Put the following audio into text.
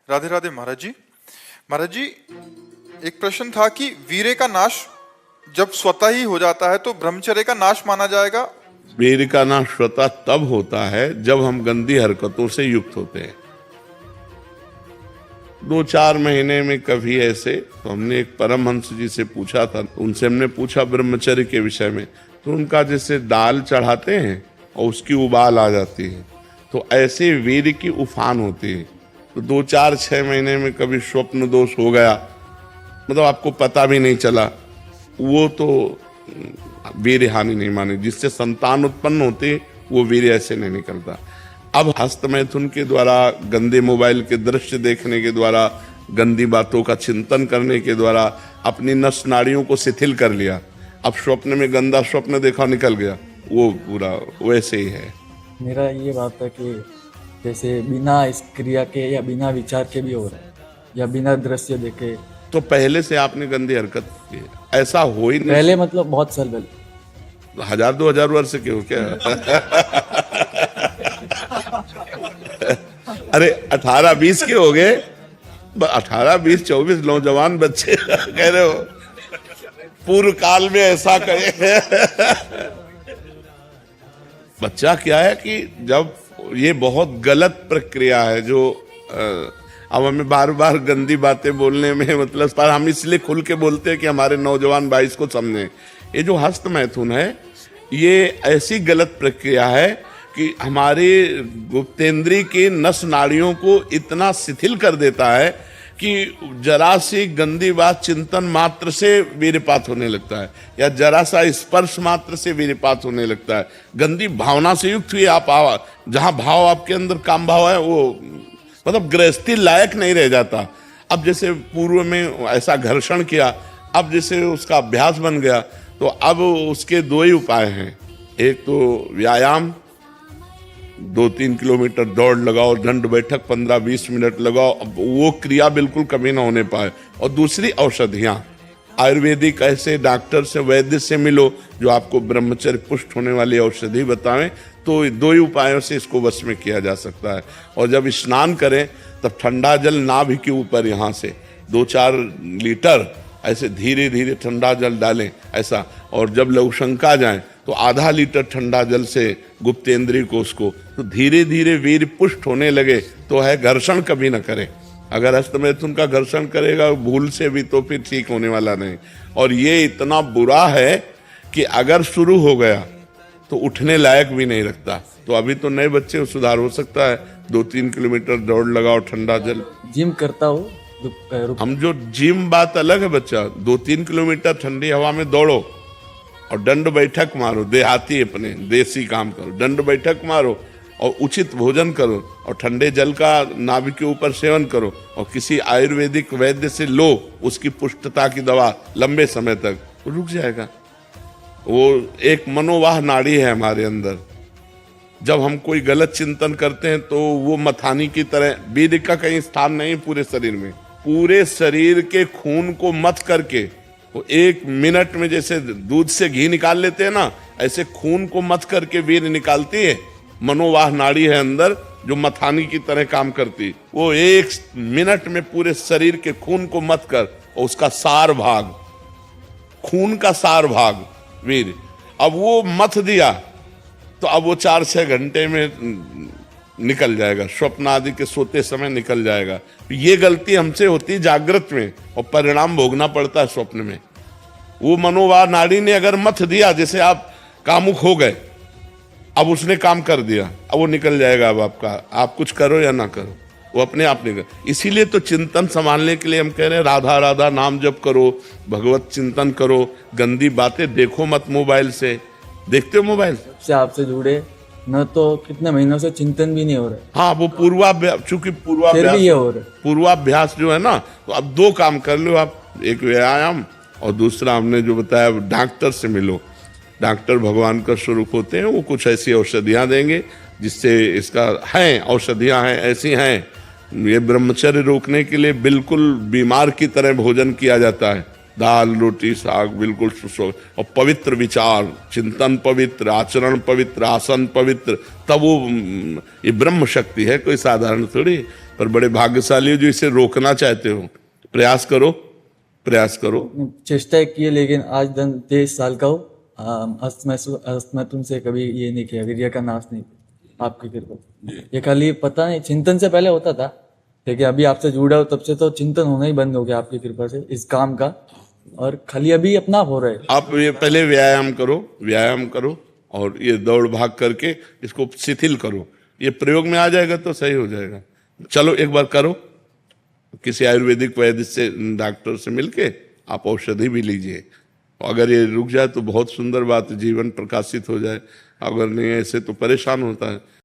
राधे राधे महाराज जी। महाराज जी, एक प्रश्न था कि वीर्य का नाश जब स्वतः ही हो जाता है तो ब्रह्मचर्य का नाश माना जाएगा। वीर्य का नाश स्वतः तब होता है जब हम गंदी हरकतों से युक्त होते हैं। 2-4 महीने में कभी ऐसे, तो हमने एक परमहंस जी से पूछा था, उनसे हमने पूछा ब्रह्मचर्य के विषय में, तो उनका जैसे दाल चढ़ाते हैं और उसकी उबाल आ जाती है, तो ऐसे वीर्य की उफान होती है। तो 2-4-6 महीने में कभी स्वप्न दोष हो गया, मतलब आपको पता भी नहीं चला, वो तो वीर्य हानि नहीं मानी। जिससे संतान उत्पन्न होती वो वीर्य ऐसे नहीं निकलता। अब हस्त मैथुन के द्वारा, गंदे मोबाइल के दृश्य देखने के द्वारा, गंदी बातों का चिंतन करने के द्वारा अपनी नस नाड़ियों को शिथिल कर लिया। अब स्वप्न में गंदा स्वप्न देखा, निकल गया, वो पूरा वैसे ही है। मेरा ये बात है कि जैसे बिना इस क्रिया के या बिना विचार के भी हो रहा है या बिना दृश्य देखे, तो पहले से आपने गंदी हरकत की है, ऐसा हो ही नहीं। पहले मतलब बहुत साल पहले, 1000-2000 वर्ष के हो क्या? अरे 18-20 के हो गए, 18-20-24 नौजवान बच्चे कह रहे हो पूर्व काल में ऐसा कहे। बच्चा क्या है कि जब ये बहुत गलत प्रक्रिया है जो अब हमें बार बार गंदी बातें बोलने में मतलब, पर हम इसलिए खुल के बोलते हैं कि हमारे नौजवान भाई इसको समझें। ये जो हस्त मैथुन है, ये ऐसी गलत प्रक्रिया है कि हमारे गुप्तेंद्री के नस नाड़ियों को इतना शिथिल कर देता है कि जरा सी गंदी बात चिंतन मात्र से वीर्यपात होने लगता है, या जरा सा स्पर्श मात्र से वीर्यपात होने लगता है। गंदी भावना से युक्त हुई आप जहां भाव आपके अंदर काम भाव है, वो मतलब गृहस्थी लायक नहीं रह जाता। अब जैसे पूर्व में ऐसा घर्षण किया, अब जैसे उसका अभ्यास बन गया, तो अब उसके 2 ही उपाय हैं। एक तो व्यायाम, 2-3 किलोमीटर दौड़ लगाओ, दंड बैठक 15-20 मिनट लगाओ, अब वो क्रिया बिल्कुल कभी ना होने पाए। और दूसरी औषधियाँ, आयुर्वेदिक ऐसे डॉक्टर से, वैद्य से मिलो जो आपको ब्रह्मचर्य पुष्ट होने वाली औषधि बतावें, तो 2 ही उपायों से इसको वश में किया जा सकता है। और जब स्नान करें तब ठंडा जल नाभि के ऊपर यहाँ से 2-4 लीटर ऐसे धीरे धीरे ठंडा जल डालें ऐसा, और जब लघुशंका जाएं तो आधा लीटर ठंडा जल से गुप्तेंद्री को उसको, तो धीरे धीरे वीर्य पुष्ट होने लगे तो है। घर्षण कभी ना करें, अगर हस्तमैथुन का घर्षण करेगा भूल से भी तो फिर ठीक होने वाला नहीं। और ये इतना बुरा है कि अगर शुरू हो गया तो उठने लायक भी नहीं रखता। तो अभी तो नए बच्चे को सुधार हो सकता है, 2-3 किलोमीटर दौड़ लगाओ, ठंडा जल। जिम करता हूँ, हम जो जिम बात अलग है बच्चा, 2-3 किलोमीटर ठंडी हवा में दौड़ो और दंड बैठक मारो, देहाती अपने देसी काम करो, दंड बैठक मारो और उचित भोजन करो और ठंडे जल का नाभि के ऊपर सेवन करो और किसी आयुर्वेदिक वैद्य से लो उसकी पुष्टता की दवा लंबे समय तक, रुक जाएगा। वो एक मनोवाह नाड़ी है हमारे अंदर। जब हम कोई गलत चिंतन करते हैं तो वो मथानी की तरह, वीर्य का कहीं स्थान नहीं पूरे शरीर में, पूरे शरीर के खून को मथ करके वो 1 मिनट में जैसे दूध से घी निकाल लेते हैं ना, ऐसे खून को मथ करके वीर्य निकालती है। मनोवाह नाड़ी है अंदर जो मथानी की तरह काम करती, वो 1 मिनट में पूरे शरीर के खून को मथ कर, और उसका सार भाग, खून का सार भाग वीर्य, अब वो मथ दिया तो अब वो 4-6 घंटे में निकल जाएगा, स्वप्न आदि के सोते समय निकल जाएगा। ये गलती हमसे होती है जागृत में और परिणाम भोगना पड़ता है स्वप्न में। वो मनोवाह नाड़ी ने अगर मथ दिया, जैसे आप कामुक हो गए, अब उसने काम कर दिया, अब वो निकल जाएगा। अब आपका, आप कुछ करो या ना करो, वो अपने आप निकल। इसीलिए तो चिंतन संभालने के लिए हम कह रहे हैं राधा राधा नाम जप करो, भगवत चिंतन करो, गंदी बातें देखो मत मोबाइल से। देखते हो मोबाइल से आपसे जुड़े न, तो कितने महीनों से चिंतन भी नहीं हो रहा। हाँ, वो पूर्वाभ्यास, चूंकि फिर भी ये हो रहा है। पूर्वाभ्यास जो है ना, तो अब 2 काम कर लो आप, एक व्यायाम और दूसरा हमने जो बताया डॉक्टर से मिलो। डॉक्टर भगवान का स्वरूप होते हैं, वो कुछ ऐसी औषधियाँ देंगे जिससे इसका है, औषधियाँ हैं ऐसी हैं। ये ब्रह्मचर्य रोकने के लिए बिल्कुल बीमार की तरह भोजन किया जाता है, दाल रोटी साग बिल्कुल और पवित्र विचार, चिंतन पवित्र, आचरण पवित्र, आसन पवित्र, तब वो ये ब्रह्म शक्ति है, कोई साधारण थोड़ी। पर बड़े भाग्यशाली हो जो इसे रोकना चाहते हो। प्रयास करो, प्रयास करो। चेष्टा की है, लेकिन आज 23 साल का हूँ। मैं तुमसे कभी ये नहीं किया, वीर्य का नाश नहीं किया, आपकी कृपा। ये खाली पता नहीं, चिंतन से पहले होता था, लेकिन अभी आपसे जुड़ा हो तब से तो चिंतन होना ही बंद हो गया आपकी कृपा से इस काम का, और खाली अभी अपना हो रहा है। आप ये पहले व्यायाम करो, व्यायाम करो, और ये दौड़ भाग करके इसको शिथिल करो। ये प्रयोग में आ जाएगा तो सही हो जाएगा। चलो एक बार करो, किसी आयुर्वेदिक वैद्य से, डॉक्टर से मिलके आप औषधि भी लीजिए। अगर ये रुक जाए तो बहुत सुंदर बात, जीवन प्रकाशित हो जाए। अगर नहीं ऐसे तो परेशान होता है।